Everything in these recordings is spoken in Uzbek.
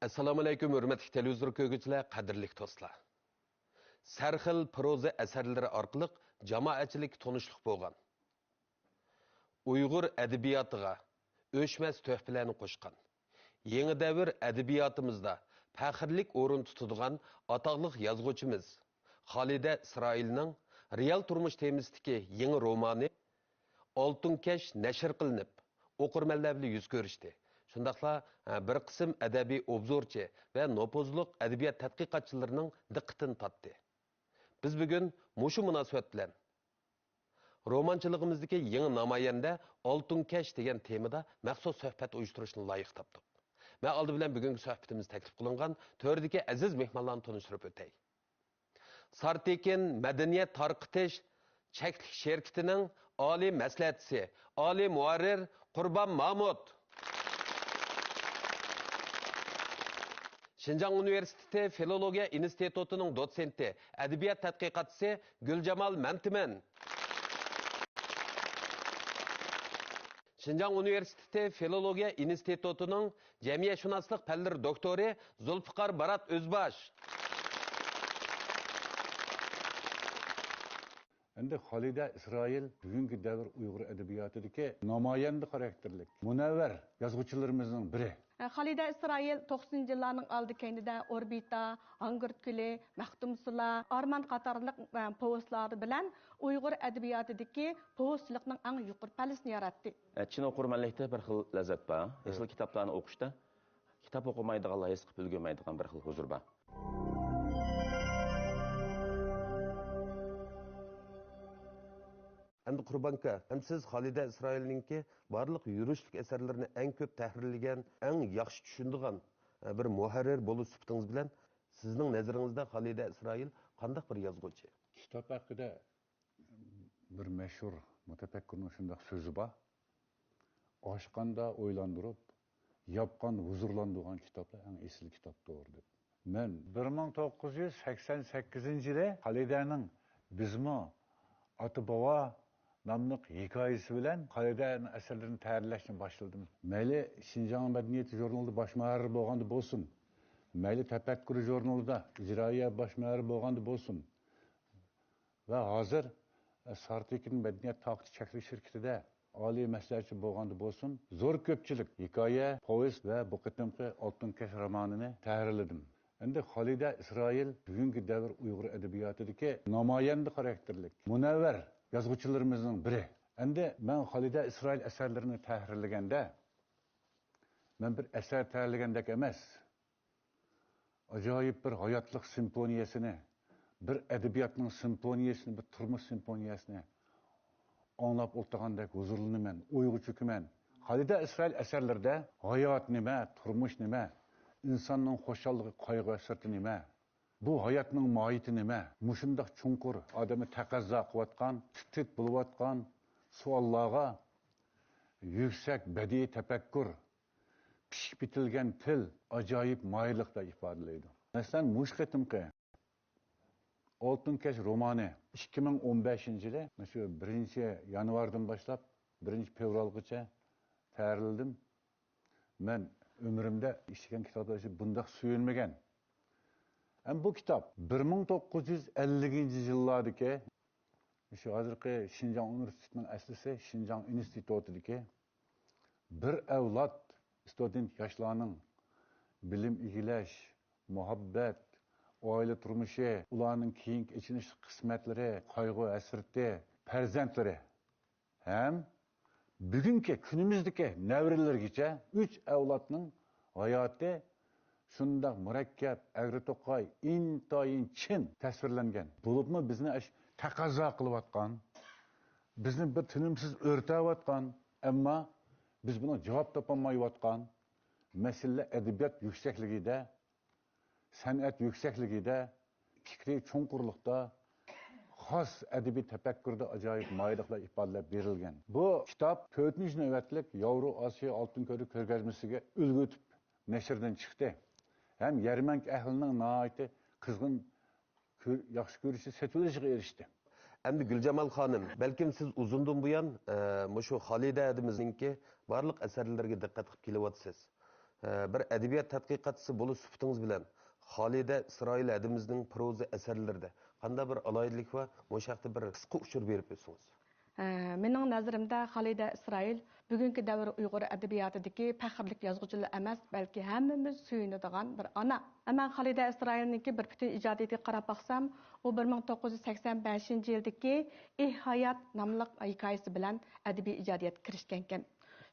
Assalomu alaykum, hurmatli televizor ko'rguvchilar, qadrli do'stlar. Sarxil proza asarlari orqali jamoatchilik tanishlik bo'lgan. Uyg'ur adabiyotiga o'chmas tuhfalarni qo'shgan. Yangi davr adabiyotimizda faxrlik o'rin tutadigan atoqliq yozuvchimiz Xolida Isroilning real turmush temasidagi yangi romani Oltin Kash nashr qilinib, o'qirmanlar bilan yuz ko'rishdi. Shundaqla bir qism adabiy obzorchi va nopozliq adabiyot tadqiqotchilarining diqqatini tortdi. Biz bugun mushu munosabat bilan romanchiligimizdagi yangi namoyanda Oltin Kash degan temada maxsus suhbat uyushtirishni loyiq topdik. Men oldi bilan bugungi suhbatimiz taklif qilingan to'rdagi aziz mehmonlarni tanishtirib o'tay. Sartekin madaniyat tarqitish cheklik sherkitining oliy maslahatchisi, oliy muarrir Qurbon Mahmud. Şinjan Üniversitesi Filologiya İnstitutu'nun dotsenti, edebiyat tadqiqotchisi Guljamal Mantiman. Şinjan Üniversitesi Filologiya İnstitutu'nun Cemiyeşşunaslık Pelleri doktori Zulfikar Barat Özbaş. Endi Xolida Isroil bugungi davr Uyg'ur adabiyotidagi namoyanda xarakterlik, munavvar yozuvchilarimizning biri. Xolida Isroil 90-yillarning oldi keynida Orbita, Angurt Kuli, Maxtum Sula, Arman qatorliq povestlar bilan Uyg'ur adabiyotidagi povestlikning eng yuqori pallasini yaratdi. Chin o'qirmanlikda bir xil lazzat bor. Asl kitoblarni o'qishda kitob o'qimaydiganlar his qilib ulgurmaydigan bir xil huzur bor. Endi Qurbanka, hem siz Xolida Isroilninki barliq yurishlik asarlarini eng ko'p tahrirlagan, eng yaxshi tushundigan bir muharrir bo'lish sifatingiz bilan sizning nazaringizda Xolida Isroil qanday bir yozuvchi? Kitob haqida bir mashhur mutafakkirning shunday so'zi bor. Oshqanda o'ylantirib, yapqan huzurlandirgan kitoblar eng asl kitobdir deb. Men 1988-yilda Xolidaning Bizmo Ota-bobo nomli hikoyasi bilan Xolidaning asarlarini tayyorlashni boshladim. Mayli Şinjan madaniyati jurnalida bosh muharrir bo'lganda bo'lsin, mayli Tafakkur jurnalida ijroiya bosh muharrir bo'lganda bo'lsin. Va hozir Sartekin madaniyat taqdi cheklik shirkatida oliy maslahatchi bo'lganda bo'lsin, zo'r ko'pchilik hikoya, povest va bu qitimqi Oltin Kash romanini tayyorladim. Endi Xolida Isroil bugungi davr Uyg'ur adabiyotidagi namoyanda xarakterlik, munavvar yozuvchilarimizning biri. Endi men Xolida Isroil asarlarini tahrirlaganda men bir asar tayyorlagandek emas, ajoyib bir hayotlik simfoniyasini, bir adabiyotning simfoniyasini, bir turmush simfoniyasini anglab o'tirgandek huzurlanaman, o'yga cho'kaman. Xolida Isroil asarlarida hayot nima, turmush nima, insonning xushallığı, qayg'u sirti nima? Bu hayotning mohiyati nima? Mushundoq chunqur odamni taqozo qilayotgan, tit bo'layotgan savollarga yuksak badiiy tafakkur, pishib bitilgan til ajoyib moyillikda ifodalaydi. Masalan, mush qitimqi Oltin Kash romani 2015-yilda, shu 1-yanvardan boshlab 1-fevralgacha tayyorladim. Men ömrümde işlеген kitaplar bundak suyulmagan. Bu kitap 1950 yıllardaki şu hazırki Şinjan Üniversitesi'nin aslisi Şinjan İnstitutu'daki bir evlat student yaşlarının bilim ilgileş, muhabbet, aile turmuşu, ularının keyinki içiniş kısmetleri, kaygı, esirti, perzentleri hem bugünkü günümüzdeki nevrelergice 3 evlatның hayatı şundaq murakkab, agri to'qay, intayin chin tasvirlangan. Bo'libmi bizni taqozo qilayotgan, bizni bir tinimsiz o'rtayotgan, ammo biz buni javob topolmayotgan masala adabiyot yuksakligida, san'at yuksakligida, fikriy chunqurlikda xos adabiy tafakkurda ajoyib moyilliklar ifodalab berilgan. Bu kitob 4-navbatlik Yevro Osiyo Oltin ko'rik ko'rgazmasiga ulgu etib nashrdan chiqdi. Ham Yarmank ahlining nihoyatda qizg'in yaxshi ko'rishi setilishiga erishdi. Endi Guljamal xonim, balkim siz uzundan buyon shu Xolida adimizningki barliq asarlarga diqqat qilib kelyapsiz. bir adabiyot tadqiqotchisi bo'lish sifatingiz bilan Xolida Isroil adimizning proza asarlarida qanday bir aloyidlik va o'sha haqda bir qisqa uchur berib o'tsangiz. Mening nazarimda Xolida Isroil bugungi davr Uyg'ur adabiyotidagi faxrlik yozuvchilar emas, balki hammamiz suyunadigan bir ona. Ammo Xolida Isroilniki bir butun ijodiyatga qarab baqsam, u 1985-yildagi Hayot nomli hikoyasi bilan adabiy ijodiyatga kirishgan ekan.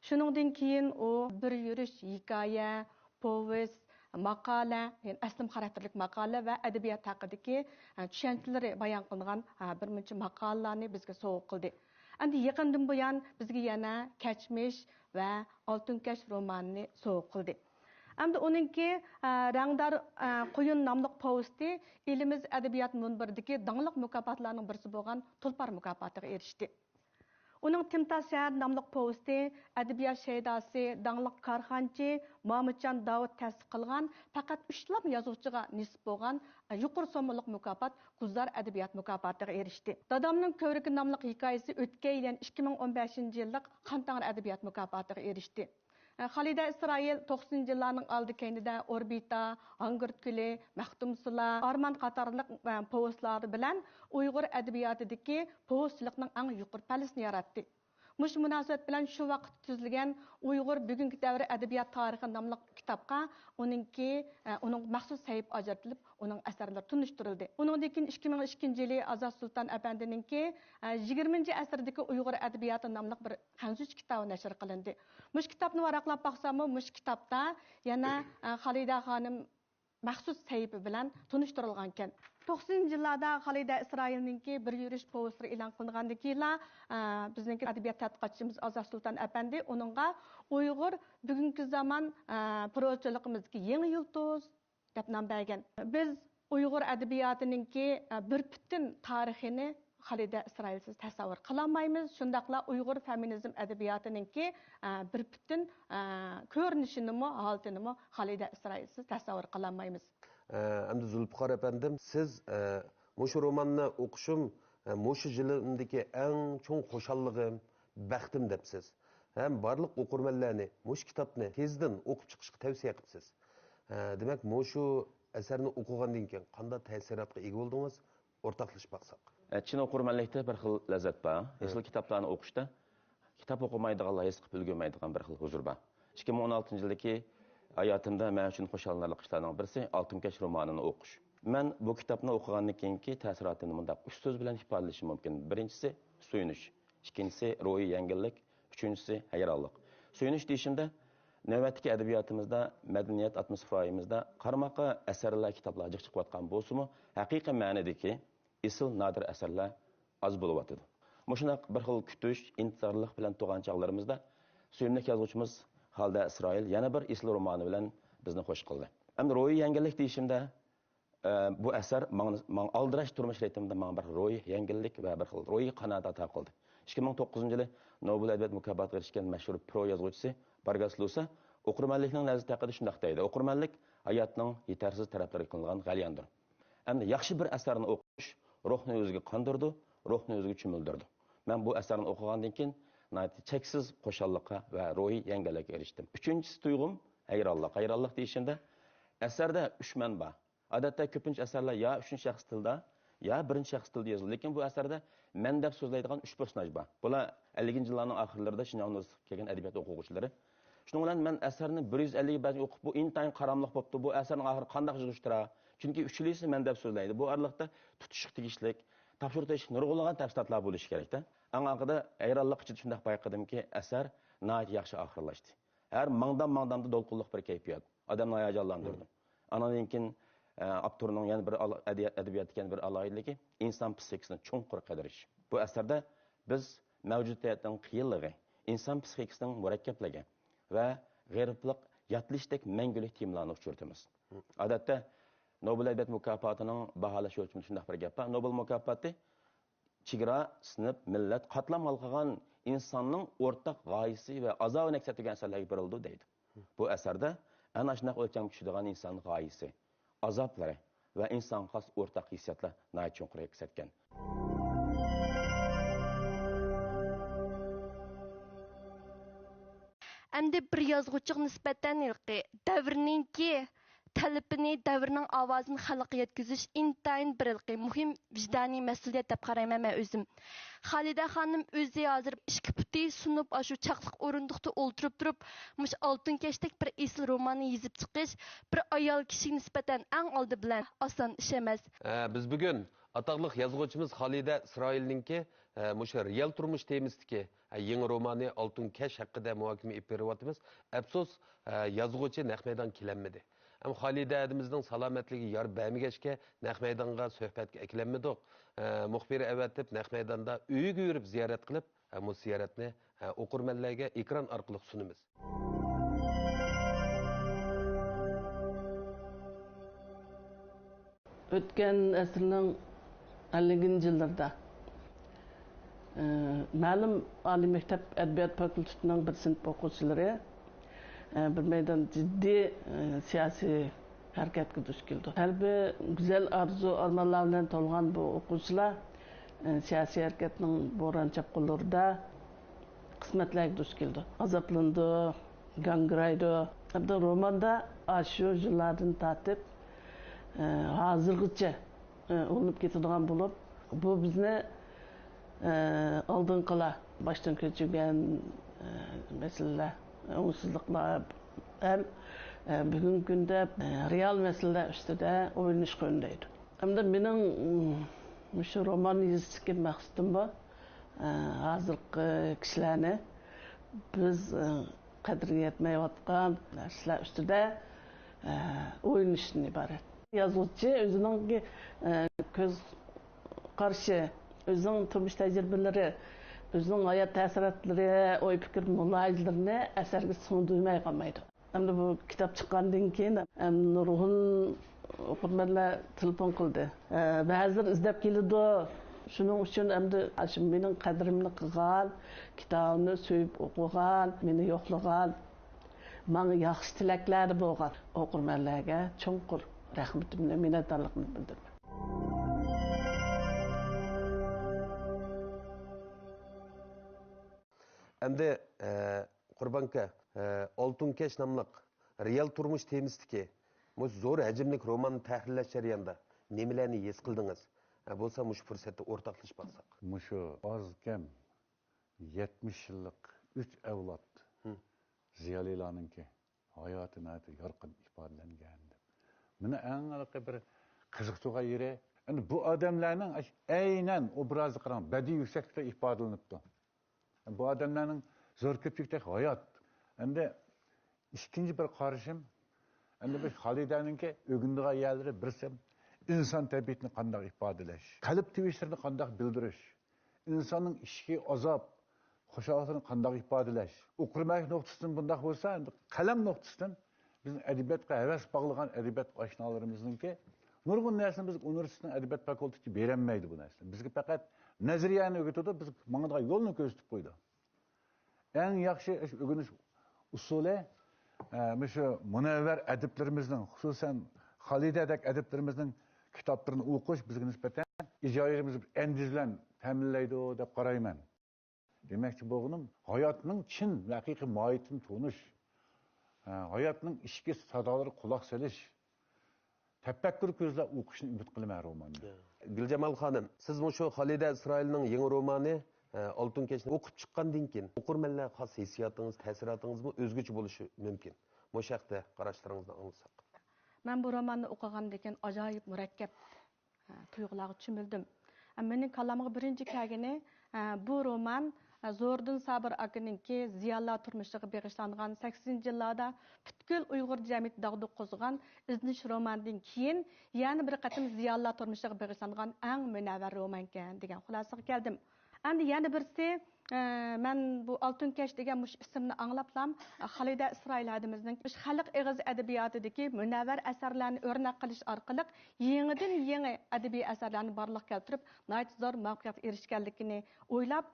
Shuningdan keyin u bir yurish hikoya, povest, maqola, yani aslim xarakterlik maqola va adabiyot haqidagi tushunchaları bayon qilingan bir muncha maqolalarni bizga sovg'a qildi. Endi yaqindan buyon bizga yana Kechmish va Oltinkash romanini sovg'a qildi. Endi uningki Rangdor Quyun nomli povesti elimiz adabiyot munbiridagi dangliq mukofotlarning birisi bo'lgan Tulpor mukofotiga erishdi. Uning Timtas shahar nomli povesti adabiyot shaydasi, dangliq korxonchi Mamutjon Davud ta'sis qilgan faqat 3 yozuvchiga nisb bo'lgan yuqori so'mliq mukofot Guzar adabiyot mukofotiga erishdi. Dadamning ko'rigi nomli hikoyasi o'tgan yil 2015-yillik Qantang'ir adabiyot mukofotiga erishdi. Xolida Isroil 90-yillarning oldi keynida Orbita, Angurt Kuli, Maxtum Sula, Arman qatorliq povestlari bilan Uyg'ur adabiyotidagi povestchilikning eng yuqori pallasini yaratdi. Mush munosabat bilan shu vaqt tuzilgan Uyg'ur bugungi davr adabiyot tarixi nomli kitobga uning maxsus sahif ajratilib, uning asarlari tunishtirildi. Uningdan keyin 2002-yili Azad Sultan apandininki 20-asrdagi Uyg'ur adabiyoti nomli bir hanzuch kitobi nashr qilindi. Mush kitobni varaqlab baqsam, mush kitobda yana Xolida xonim maxsus sahifi bilan tunishtirilgan ekan. 90-yillarda Xolida Isroilninki bir yurish povestri e'lon qilingandan keyin bizningki adabiyot tadqiqotchimiz Azad Sultan apandi uningga Uyg'ur bugungi zamon prozachiligimizdagi yangi yulduz deb nom bergan. Biz Uyg'ur adabiyotininki bir butun tarixini Xolida Isroilsiz tasavvur qilolmaymiz. Shundaqla Uyg'ur feminizm adabiyotininki bir butun ko'rinishini, holatini Xolida Isroilsiz tasavvur qilolmaymiz. Endi Zulfiqor efendim, siz mushu romanni o'qishim mushu yilindagi eng cho'ng xushallig'im, baxtim debsiz. Ham barliq o'qirmanlarni mushu kitobni tezdan o'qib chiqishga tavsiya qilibsiz. Demak, mushu asarni o'qigandan keyin qanday ta'sirotga ega bo'ldingiz? O'rtoqlashib baqsaq. Chin o'qirmanlikda bir xil lazzat bor. Esli kitoblarni o'qishda kitob o'qimaydiganlar his qilib ulgurmaydigan bir xil huzur bor. 2016-yildagi hayotimda men uchun xushallanarli ishlarning birisi Oltinkash romanini o'qish. Men bu kitobni o'qigandan keyingi ta'sirotini bunday 3 so'z bilan ifodalashim mumkin. Birinchisi suyunish, ikkinchisi ruhiy yengillik, uchinchisi hayronlik. Suyunish deyishimda navbatdagi adabiyotimizda, madaniyat atmosferamizda qaramaqa asarlar, kitoblar jiq chiqayotgan bo'lsa-mu, haqiqiy ma'nodagi isil nadir asarlar az bo'lyotdi. Mushunaq bir xil kutish, intizorlik bilan tug'an chog'larimizda suyimli yozuvchimiz Xolida Isroil yana bir isl romani bilan bizni xush qildi. Endi ruhiy yengillik deyishimda bu asar men aldirash turmush ritmida men bir ruhiy yengillik va bir xil ruhiy qanoat ato qildi. 2009-yili Nobel adabiyot mukofotiga erishgan mashhur pro yozuvchisi Vargas Llosa o'qirmanlikning lazzati haqida shunday deydi. O'qirmanlik hayotning yetarsiz taraflariga qilingan g'alyandir. Endi yaxshi bir asarni o'qish ruhni o'ziga qondirdi, ruhni o'ziga cho'mildirdi. Men bu asarni o'qigandan keyin cheksiz qo'shalliqqa va ruhiy yangilikka erishdim. Uchinchisi tuyg'um hayronlik. Hayronlik deyishimda asarda 3 manba. Odatda ko'pincha asarlar ya 3-shaxs tilda, ya 1-shaxs tilda yoziladi. Lekin bu asarda men deb so'zlaydigan 3 personaj bor. Bular 50-yillarning oxirlarida Shinjongda kelgan adabiyot o'quvchilari. Shuning bilan men asarni 150 baj o'qib, bu intayin qaramliq bo'libdi. Bu asarning oxiri qanday yig'ishtira? Chunki uchlisi men deb so'zlaydi. Bu araliqda tutishib tegishlik, topshirish nurg'ulg'an tafsilotlar bo'lishi kerak-da. Аңағыда айраллық için şundaq bayqadımki əsər nəhayət yaxşı axırlaşdı. Hər mangdan dolqunluq bir keyfiyyət. Adamı hayacanlandırdı. Anadan keyin avtorunun yəni bir ədəbiyyatdakı bir alayidligi insan psixikasını çonqur qadiriş. Bu əsərdə biz mövcudiyyətin qiyinliyi, insan psixikasının murakkəbligi və qeyribliq, yatlishdek məngülük temalarını uçurtamiz. Odatda Nobel adabiyot mukofotining baholash o'lchami shundaq bir gap bor. Nobel mukofoti chegara, sinf, millat qatlam qilgan insonning o'rtaq g'oyasi va azob naqsat degan asarlarga berildi deydi. Bu asarda ana shunday o'lcham tushadigan insonning g'oyasi, azoblari va inson xos o'rtaq hissiyotlar nihoyat chuqur aks etgan. Әмді бір yazğıcıға nisbətən davrninki talabini, davrning ovozini xalqqa yetkazish intayin bir muhim vijdoniy mas'uliyat deb qarayman men o'zim. Xolida xonim o'zi hozir ikki puti sunib shu chaqliq o'rindiqda o'ltirib turib, mush oltin keshdek bir esil romanni yozib chiqish bir ayol kishiga nisbatan eng oldi bilan oson ish emas. Biz bugun ataqlıq yazğıcımız Xalida İsrailninki mush real turmush temisidagi yangi romani Oltin Kesh haqida muhokama etib beryapmiz. Afsus, yazğıcı naq maydon kelanmadi. Hem Xalida adimizning salomatligi yor bamigashga naq maydonga suhbatga eklanmadik. Muxbiri avatib naq maydonda uyiga yurib ziyorat qilib, bu ziyoratni o'qirmanlarga ekran orqali sunamiz. O'tgan asrning 50 yillarida ma'lum oliy maktab adabiyot fakultetining bir sinf o'quvchilari bir maydon jiddiy siyosiy harakatga duch keldi. Qalbi go'zal orzu armonlar bilan to'lgan bu o'quvchilar siyosiy harakatning bo'ron chapqinlarida qismatlarga duch keldi. Azoblandi, gangraydi. Hamda romanda shu yillardan tortib hozirgacha olib ketadigan bo'lib, bu bizni oldin qila boshdan kechirgan masalalar, umutsizliklar ham bugungi kunda real masalalar ustida o'ylanishga undaydi. Hamda mening shu romanni yozishga maqsadim bu, hozirgi kishilarni biz qadriga yetmayotgan narsalar ustida o'ylanishdan iborat. Yazuvchi o'zining ko'z qarashi, o'zining turmush tajribalari, o'zining hayot ta'siriyotlari, o'y fikr mulohazalarini asarga singdirmay qolmaydi. Endi bu kitob chiqqandan keyin nurg'un o'qirmanlar telefon qildi. Ba'zilar izlab keladi. Shuning uchun endi shu mening qadrimni qilgan, kitobni so'yib o'qigan, meni yo'qlagan, menga yaxshi tilaklar bo'lgan o'qirmanlarga cho'nqur rahmatimni, minnatdorligimni bildiraman. Endi Qurbanka Oltin Kesh nomli real turmush temisidagi mush zo'r hajmlik romanni tahrirlash jarayonida nimalarni his qildingiz? Bo'lsa mush fursatda o'rtoqlashib qolsak. Mushu oz kam 70 yillik 3 avlod ziyolilarninki hayotini yorqin ifodalangan. Meni eng bir qiziqtirgan yeri, endi bu odamlarning aynan obrazi qarang, badiiy yuksaklikda ifodalanibdi. Bu odamlarning zo'r ko'pchilikdagi hayot. Endi ikkinchi bir qarashim, endi biz Xolidaninki o'gindigan yerlari birsam inson tabiatini qanday ifodalash, qalb tevishlarni qanday bildirish, insonning ishki azob, xushalligini qanday ifodalash. O'qirmak nuqtasidan bunday bo'lsa, endi qalam nuqtasidan bizning adabiyotga havas bog'lagan adabiyot oshnolarimizninki nurg'un narsani biz universitetning adabiyot fakulteti berolmaydi bu narsa. Bizga faqat nazariyani o'rgatadi, biz mangadigan yo'lni ko'rsatib qo'ydi. Eng yaxshi o'rganish usuli shu munavvar adiblarimizning, xususan Xolidadek adiblarimizning kitoblarini o'qish bizga nisbatan ijodiyatimizni andizlan ta'minlaydi deb qarayman. Demakchi bo'lganim, hayotning chin va haqiqiy mohiyatini tunish, hayotning ishki sadolari quloq solish, tafakkur ko'zlab o'qishni umid qilaman romanni. Guljamal xonim, siz shu Xolida Isroilning yangi romani Oltin Keshni o'qib chiqqandan keyin o'qirmanlar xos hissiyotingiz, ta'sirotingizmi o'zgacha bo'lishi mumkin. Bu haqda qarashlaringizni anglasak. Men bu romanni o'qigandan keyin ajoyib murakkab tuyg'ularga cho'mildim. Mening kalamga birinchi kelgani bu roman Zo'rdin Sabir akaninki ziyolilar turmushiga bag'ishlangan 80-yillarda butkul Uyg'ur jamiyati dag'duq qo'zg'agan iznish romandan keyin yana bir qatim ziyolilar turmushiga bag'ishlangan eng munavvar roman ekan degan xulosaga keldim. Endi yana birisi men bu Oltin Kesh degan mush ismni anglablam Xolida Isroil adimizning xalq eg'iz adabiyotidagi munavvar asarlarni o'rnak qilish orqali yangidan yangi adabiy asarlarni barliq keltirib, nihoyat zo'r muvaffaqiyatga erishganligini o'ylab,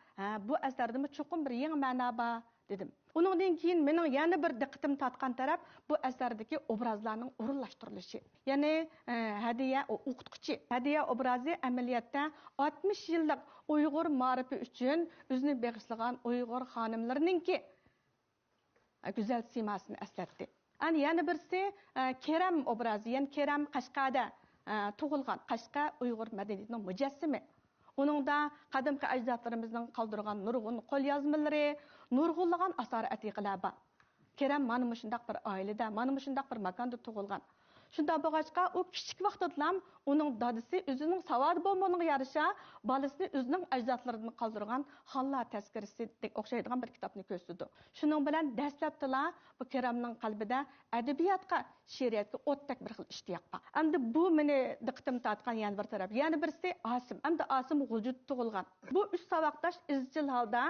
bu asardagi chuqur bir yangi ma'no bor dedim. Uningdan keyin mening yana bir diqqatim tortgan taraf bu asardagi obrazlarning o'rinlashtirilishi. Ya'ni Hadiya o'qituvchi, Hadiya obrazi amaliyotda 60 yillik Uyg'ur ma'rifi uchun o'zini bag'ishlagan Uyg'ur xonimlarininki güzel simasını əslatdi. Yana birisi Kerem obrazı, yani Kerem Qashqada tug'ilgan Qashqa Uyg'ur madaniyatining mujassimi. Uningda qadimgi ajdodlarimizning qoldirgan nurg'un qo'lyozmalari, nurg'unlagan asar atiqalar bor. Kerem mana shundoq bir oilada, mana shundoq bir makonda tug'ilgan. Shunda bo'lg'achqa u kichik vaqtdalam uning dadisi o'zining savodi bo'lganiga yarasha bolasini o'zining ajdodlaridan qoldirgan Xallar tazkirasi o'xshaydigan bir kitobni ko'rsatdi. Shuning bilan dastlabdala bu Keremning qalbida adabiyotga, she'riyatga o'tdak bir xil ishtiyoq bor. Endi bu meni diqqatim tortgan yana bir taraf. Yana birisi Asim. Endi Asim G'uljud tug'ilgan. Bu uch saboqdosh izchil holda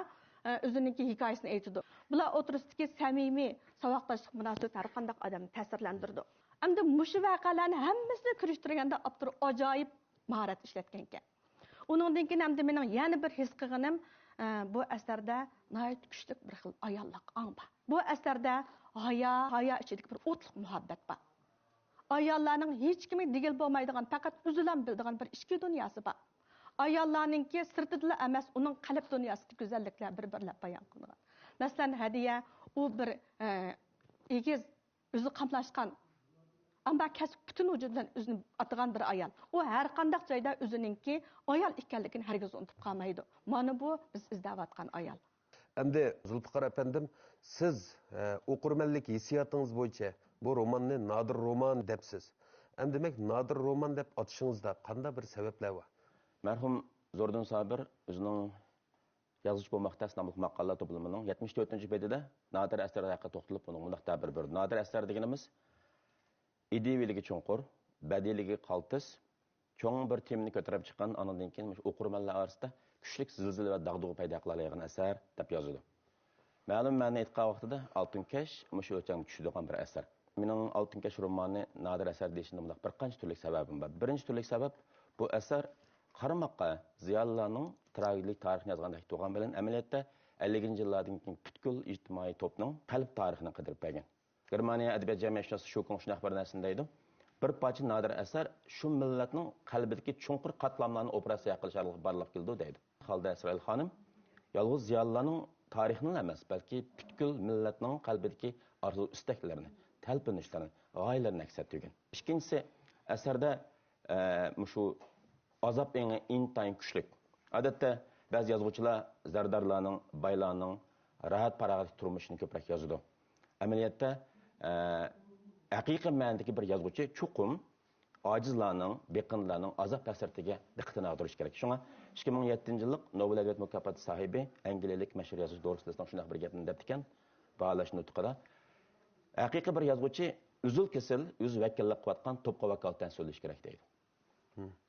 o'zining hikoyasini aytdi. Bular o'tirisidagi samimiy saboqdoshlik munosabat har qanday odamni ta'sirlantirdi. Endi mushu voqealarni hammasini kirishtirganda Abdur ajoyib mahorat ishlatgan ekan. Uningdan keyin hamda mening yana bir his qilganim bu asarda nihoyat kuchli bir xil ayollik ong bor. Bu asarda hayo ichidagi bir o'tliq muhabbat bor. Ayollarning hech kimga digil bo'lmaydigan, faqat o'zilam biladigan bir ichki dunyosi bor. Ayollarningki sirtida emas, uning qalb dunyosida go'zalliklar bir-birlab bayon qilingan. Masalan, Hadiya u bir egiz o'zi qamlashgan Ama kasb bütün vücudundan özünü atıgan bir ayol. O her qandaq joyda özününki ayol ekanligini herkes unutup qalmaydı. Mana bu biz izləyətqan ayol. Endi Zulfiqar efendim, siz okurmenlik hissiyatınız boyunca bu romanını nadir roman depsiz. Endi demek nadir roman dep atışınızda qanda bir sebepler var? Mərhum Zordun Sabir özünün yazıcı bolmaqda asnamlıq maqallar toplumunun 74-cü bedədə nadir əsərlər haqqında toxtulub bunun mundaq təbir berdi. Nadir əsər deganimiz ideviligi cho'nqur, badiyligi qaltis, cho'ng bir temani ko'tarib chiqqan, anadan keyin o'qirmanlar orasida kuchli zilzila va dag'dug'i paydo qila oladigan asar deb yozildi. Ma'lum ma'ni aytgan vaqtida Oltinkash shu o'lchamga tushadigan bir asar. Mening Oltinkash romani nadir asar deyishimda bundaq bir qancha turli sababim bor. Birinchi turli sabab bu asar qaramoqqa ziyolilarning tragik tarixini yozgandek turgan bilan amaliyotda 50-yillardan keyin butkul ijtimoiy to'pning qalb tarixini qidirib bergan. Germaniya Adabiyat Jamiyatşinası Şokun şunaq bir nərsindəydi. Bir parça nadir əsər şu millətin qəlbidəki çonqur qatlamlarını operasiya qilisharlıq barlıq kildi deydi. Xalda İsrail xanım yalğız ziyalıların tarixini emas, bəlkə bütkül millətin qəlbidəki arzu isteklərini, təlpinişlərini, gayələrini əks etdirgan. İkincisi əsərdə şu azab eni intayin güclük. Adətdə bəzi yazğıçılar zərdarlarının, baylarının rahat parağat turmuşunu köprək yazıdı. Əməliyyatda haqiqiy ma'nodagi bir yozuvchi chuqum ojizlarning, beqinlarning azab ta'siriga diqqatini ag'darish kerak. Shunga 2007-yillik Nobel adabiyot mukofoti sohibi angliyalik mashhur yozuvchi Doris shunday bir gapni debdi ekan, baholash nutqida haqiqiy bir yozuvchi uzul kesil, o'z vakillik qilayotgan to'pqa vakolatdan so'zlash kerak deydi.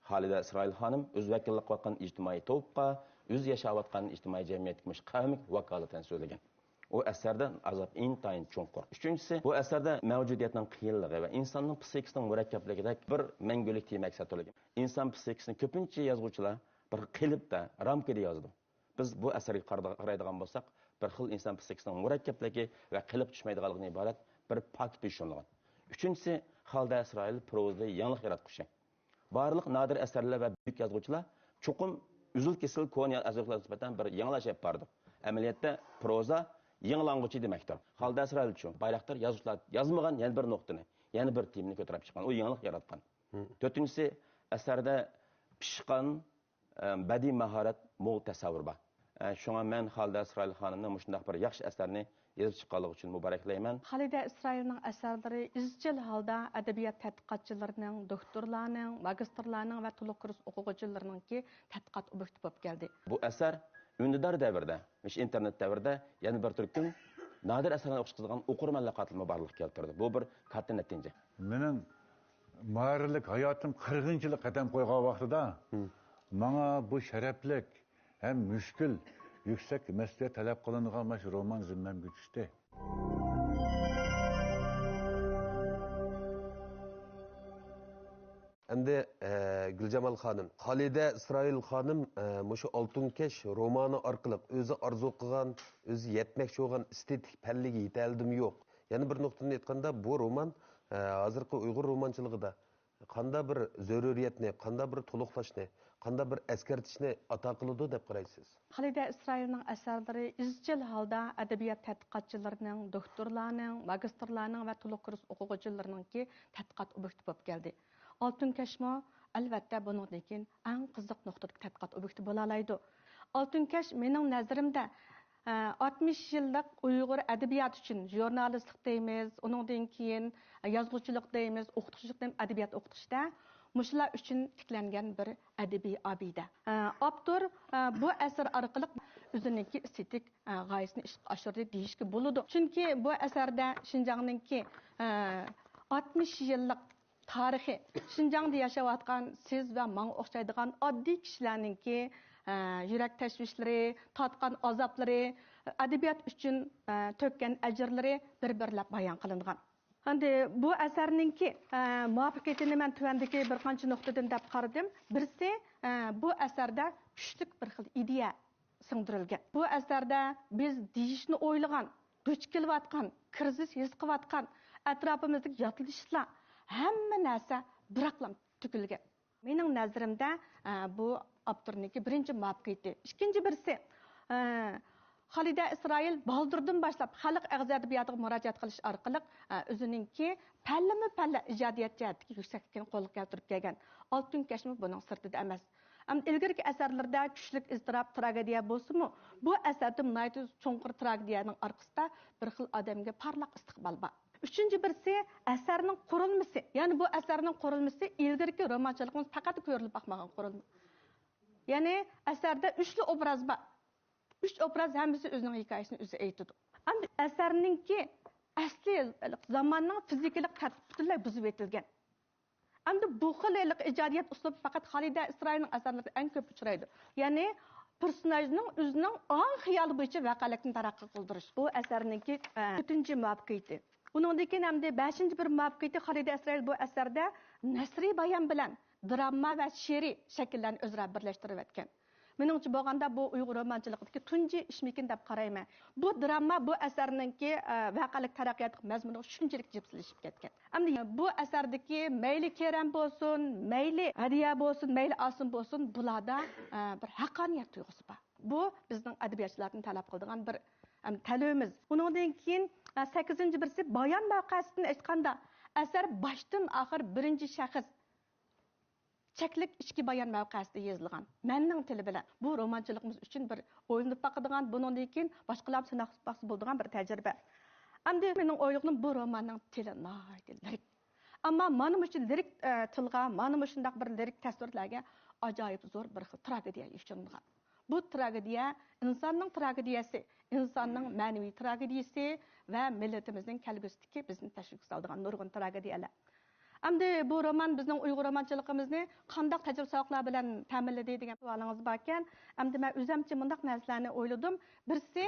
Xolida Isroil xonim o'z vakillik qilayotgan ijtimoiy to'pqa, o'z yashayotgan ijtimoiy jamiyatga qavmik vakolatdan so'zlagan. O əsərdə azab intayin çoxqur. Üçüncüsü, bu əsərdə mövcudiyyətin qiyinliği və insanın psikisinin mürəkkəbliyində bir məngülük deyə məqsəd olacaq. İnsan psikisini köpüncə yazğıçılar bir qilibdə, ramkada yazdı. Biz bu əsəri qaraydigan bolsaq, bir xil insan psikisinin mürəkkəbliyi və qilib düşməydiganlığından ibarət bir paket düşünülgan. Üçüncüsü, Xalda İsrail prozada yanlış yaratqışı. Barlıq nadir əsərlər və böyük yazğıçılar çoxum üzül kesil konu yazıqlarına nisbətən bir yanlış yap bardı. Əməliyyatda proza yanılangıcı deməkdir. Xalda İsrail üçün Bayraktar yazıçılar yazmagan yana bir nöqtəni, yana bir temini götürüb çıxan, o yanlış yaratqan. Dördüncüsü, əsərdə pişqan bədii məharət, mol təsəvvür var. Şuna mən Xalda İsrail xanımның müşündaq bir yaxşı əsərini yazıb çıxqanlığı üçün mübarəkləyəm. Xalida İsrailning əsərləri izchil holda adabiyot tədqiqatçılarının, doktorlarının, magistrlarının və to'liq kurs o'quvchilarininki tədqiqat obyekti bo'lib keldi. Bu əsər ündidar davrda, internet davrda yana bir turkum nadir əsərlərə oxşatılған oqurmanlar qatılma barlıq keltirdi. Bu bir katta nəticə. Mening mahirlik hayotim 40-yillik qadam qo'ygan vaqtida menga bu sharaflik ham mushkul, yuksak mas'uliyat talab qilinadigan mana roman zimmamga tushdi. Endi Gülcemal Hanım, Xalida İsrail Hanım şu Oltinkash romanı orqali o'zi arzu qilgan, o'zi yetmoqchi bo'lgan estetik palliga yetaldim yo'q. Yana bir nuqtani aytganda bu roman hozirgi Uyg'ur romanchiligida qanday bir zaruriyatni, qanday bir to'liqlashni, qanday bir eskartishni ato qiladi deb qaraysiz? Xalida İsrailning asarlari izchil holda adabiyot tadqiqotchilarining, doktorlarning, magistrlarning va to'liq kurs o'quvchilarininki tadqiqot obyekti bo'lib keldi. Oltin kashmo albatta bundan keyin eng qiziq nuqtadagi tadqiqot obyekti bo'la oladi. Oltin kash mening nazarimda 60 yillik Uyg'ur adabiyot uchun jurnalistlik deymiz, undan keyin yozuvchilik deymiz, o'qituvchilik deymiz, adabiyot o'qitishda Muşlar üçün tiklengen bir edebi abide. Abdur bu eser arkalık üzerindeki estetik gayesini aşırı değişik buludu. Çünkü bu eserde Şinjan'ınki 60 yıllık tarihi, Şinjan'da yaşavatkan siz ve bana okşaydıgan adli kişilerinki yürek teşvişleri, tatkan azapları, edebiyat üçün tökken ecirleri bir-birlep bayan kılıngan. Endi bu asarninki muvaffaqiyatini men tuvandagi bir qancha nuqtadan deb qaradim. Birisi bu asarda kuchlik bir xil ideya singdirilgan. Bu asarda biz deyishni o'ylagan, duch kelayotgan, krizis his qilayotgan, atrofimizdagi yotilishlar hamma narsa biraqlam to'kilgan. Mening nazarimda bu avtorniki birinchi muvaffaqiyati. Ikkinchi birisi Xalida İsrail baldırdan başlap xalq ağız ədebiyatıga müracaat qilish orqali o'zininki palla ijodiyat jihatdagi yuksaklikni qo'lga keltirib kelgan. Oltin kashmi buning sirtida emas. İlgirki asarlarda kuchlik iztirob tragediya bo'lsa-mu, bu asarda nihoyat cho'nqir tragediyaning orqasida bir xil odamga parlaq istiqbol bor. Üçüncü birisi asarning qurilmasi. Ya'ni bu asarning qurilmasi ilgirki romanchiligimiz faqat ko'rilib boqmagan qurilma. Ya'ni asarda uchli obraz bor. 3 obraz hemisi özünün hikayesini özü aytıdı. Ama eserninki asli zamanның fizikalik tartibini buzib etilgan. Endi bu xillik ijodiyat uslubi faqat Xalida İsrailning asarlarida eng ko'p uchraydi. Ya'ni personajning o'zining ong xiyoli bo'yicha voqelikni taraqqi qildirish. Bu asarninki 4-chi muvaffaqiyati. Uningdan keyin hamda 5-chi bir muvaffaqiyati Xalida İsrail bu asarda nasriy bayon bilan drama va she'riy shakllarni o'zaro birlashtirib etgan. Menimcha bo'lganda bu Uyg'ur romanchiligidagi tunji ishmikin deb qarayman. Bu drama bu asarninki voqelik taraqqiyot mazmuni shunchalik jipsilishib ketgan. Endi bu asardagi mayli Kerem bo'lsin, mayli Hadiya bo'lsin, mayli Asim bo'lsin, bularda bir haqqoniyat tuyg'usi bor. Bu bizning adabiyotchilarning talab qiladigan bir talabimiz. Undan keyin 8-chi birisi bayon voqeasidan aytganda asar boshdan oxir birinchi shaxs cheklik ichki bayon mavqasida yozilgan. Menning tili bilan bu romanchiligimiz uchun bir o'ylanib baqadigan, bundan keyin boshqalar sinab baqsa bo'ladigan bir tajriba. Endi mening o'ylig'im bu romanning tili nihoyat lirik. Ammo mana shu lirik tilga, mana shundaq bir lirik tasvirlarga ajoyib zo'r bir xil tragediya yoshirilgan. Bu tragediya insonning tragediyasi, insonning ma'naviy tragediyasi va millatimizning kelgusidagi bizni tashvishga soladigan nurg'un tragediyalar. Endi bu roman bizning Uyg'ur romanchiligimizni qanday tajribalar bilan ta'minladi degan savolingiz bor ekan. Endi men o'zimcha bundaq narsalarni o'yladim. Birisi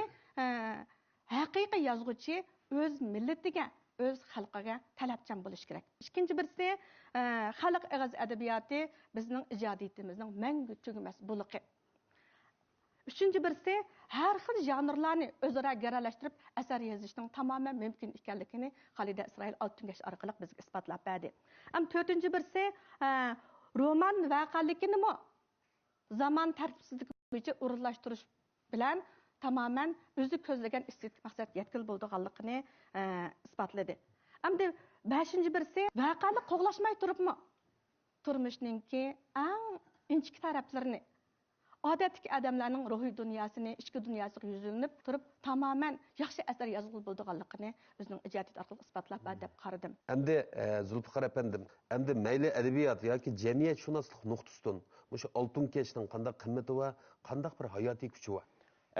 haqiqiy yozuvchi o'z millatiga, o'z xalqiga talabchan bo'lish kerak. Ikkinchi birisi xalq og'iz adabiyoti bizning ijodiyatimizning mangu tugamas buliqi. Üçüncü birisi her xil janrlarni o'zaro garalashtirib asar yozishning tamoman mumkin ekanligini Xalida İsrail Oltinkash orqali bizga isbotlab berdi. Ham 4-chi birisi roman voqelikini zaman tartibsizligi bo'yicha o'rinlashtirish bilan tamoman o'zi ko'zlagan estetik maqsad yetkil bo'lganligini isbotladi. Hamda 5-chi birisi voqelik qo'g'lashmay turibmi turmushninki eng inchki taraflarini odatdagi odamlarning ruhiy dunyosini, ichki dunyosiga yuzilinib turib, tamoman yaxshi asar yozilib bo'lganligini o'zining ijodiyat orqali isbotlab berdi deb qaradim. Endi Zulfiqar apandim, endi mayli adabiyot yoki jamiyatshunoslik nuqtasidan o'sha Oltinkashning qanday qimmati va qanday bir hayotiy kuchi bor?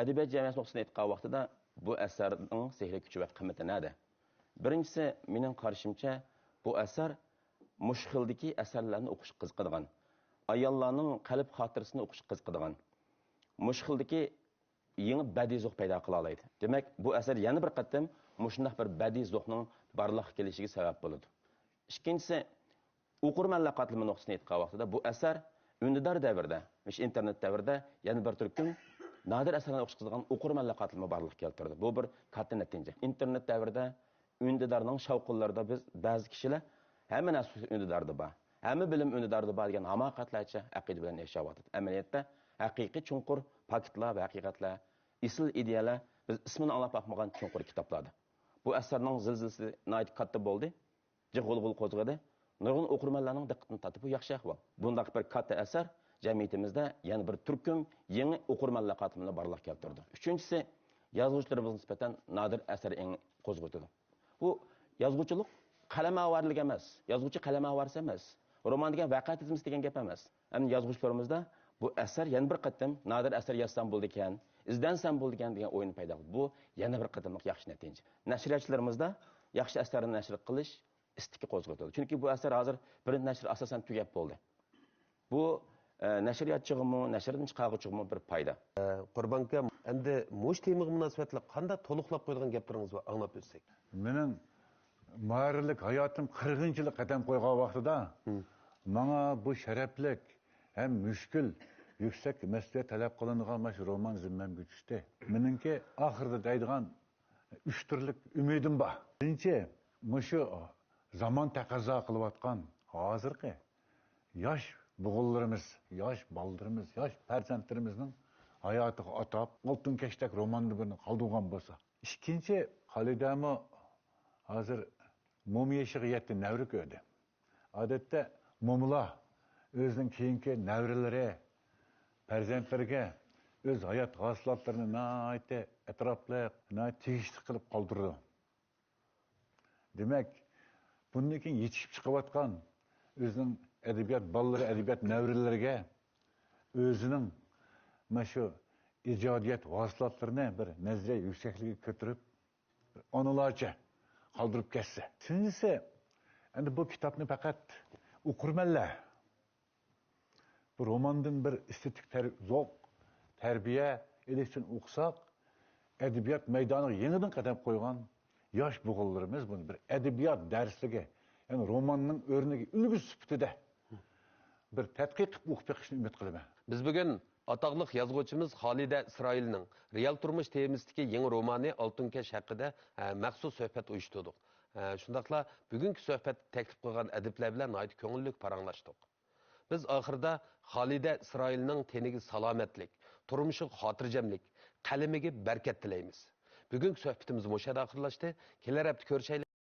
Adabiyot jamiyati nuqtasidan aytgan vaqtida bu asarning sehriy kuchi va qimmati nada? Birinchisi, mening qarashimcha, bu asar mushxildagi asarlarni o'qish qiziqadigan, ayollarning qalb xotirasini o'qish qiziqadigan, mushxildagi yangi badiiy zuh paydo qila oladi. Demak, bu asar yana bir qatam mushundaq bir badiiy zuhning barliqqa kelishiga sabab bo'ladi. Ikkinchisi, o'qirmanlar qatlami nuqtasini aytgan vaqtida bu asar undidor davrda, internet davrida yana bir turkum nadir asarlarni o'qish qiziqadigan o'qirmanlar qatlami barliqqa keltirdi. Bu bir katta natija. Internet davrida undidorning shavqinlarida biz ba'zi kishilar hamma narsa undidorda bor. hamma bilim unidarda bor degan hamoqatlarcha aqida bilan yashayapti. Amaliyotda haqiqiy chunqur faktlar va haqiqatlar, isl ideyalar biz ismini anglab bakmagan chunqur kitoblardir. Bu asarning zilzilasi nihoyat katta bo'ldi. G'ulg'ul qo'zg'adi. Nurg'un o'qirmanlarning diqqatini tortib, bu yaxshi ahvol. Bunday bir katta asar jamiyatimizda yana bir turkum yangi o'qirmanlar qatimini barliq keltirdi. Uchinchisi, yozuvchilarimiz nisbatan nodir asar eng qo'zg'atdi. Bu yozuvchilik qalamavarlik emas. Yozuvchi qalamavarsa emas. Roman degan voqea tizimi degan gap emas. Ham yozuvchilarimizda bu asar yana bir qatam nodir asar yozsam bo'ldi ekan, izdansam bo'ldi ekan degan o'yin paydo bo'ldi. Bu yana bir qatamliq yaxshi natija. Nashriyatchilarimizda yaxshi asarni nashr qilish istiki qo'zg'atadi. Chunki bu asar hozir birinchi nashr asosan tugab bo'ldi. Bu nashriyatchig'imi, nashrdan chiqaruvchig'imi bir foyda. Qurban aka, endi mush temaga munosabatli qanday to'liqlab qo'ygan gaplaringiz bor, anglab o'tsak. Mening muharrirlik hayotim 40-yillik qadam qo'ygan vaqtida menga bu sharaflik ham mushkul yuksak mas'uliyat talab qilinadigan mash roman zimmamga tushdi. Meningki oxirida deydigan 3 turlik umidim bor. Birinchi, mushu zamon taqozo qilayotgan hozirgi yosh bug'ullarimiz, yosh bolalarimiz, yosh farzandlarimizning hayotiga atab oltin kashtak romanni birini qoldirgan bo'lsa. Ikkinchi, Xolidami hozir mum yeshiga yetdi navri ko'rdi. Odatda mumlar o'zining keyingi navrilari, farzandlariga o'z hayot g'aflatlarini nihoyat atrofli, nihoyat tegishli qilib qoldirdi. Demak, bundan keyin yetishib chiqayotgan o'zining adabiyot bolalari, adabiyot navrilariga o'zining mana shu ijodiyat vositalarini bir nazariya yuksakligiga ko'tarib, onalarcha qoldirib ketsa. Uchinchisi, endi bu kitobni faqat o'qirmanlar bu romandan bir estetik zavq, tarbiya elish uchun o'qisak, adabiyot maydoniga yangidan qadam qo'ygan yosh bug'ullarimiz buni bir adabiyot darsligi, ya'ni romanning o'rniga ulgu sifatida bir tadqiq qilib o'qib chiqishni umid qilaman. Biz bugun ataqlıq yazğıcımız Xalida İsrailning real turmush temisidagi yangi romani Oltinkash haqida maxsus suhbat uyushtirdik. Shundaqla bugungi suhbat taklif qilgan adiblar bilan nihoyat ko'ngilli paranglashdik. Biz oxirida Xalida İsrailning teniga salomatlik, turmushiga xotirjamlik, qalamiga barkat tilaymiz. Bugungi suhbatimiz mushada oxirlashdi. Kelar hafta ko'rishaylik.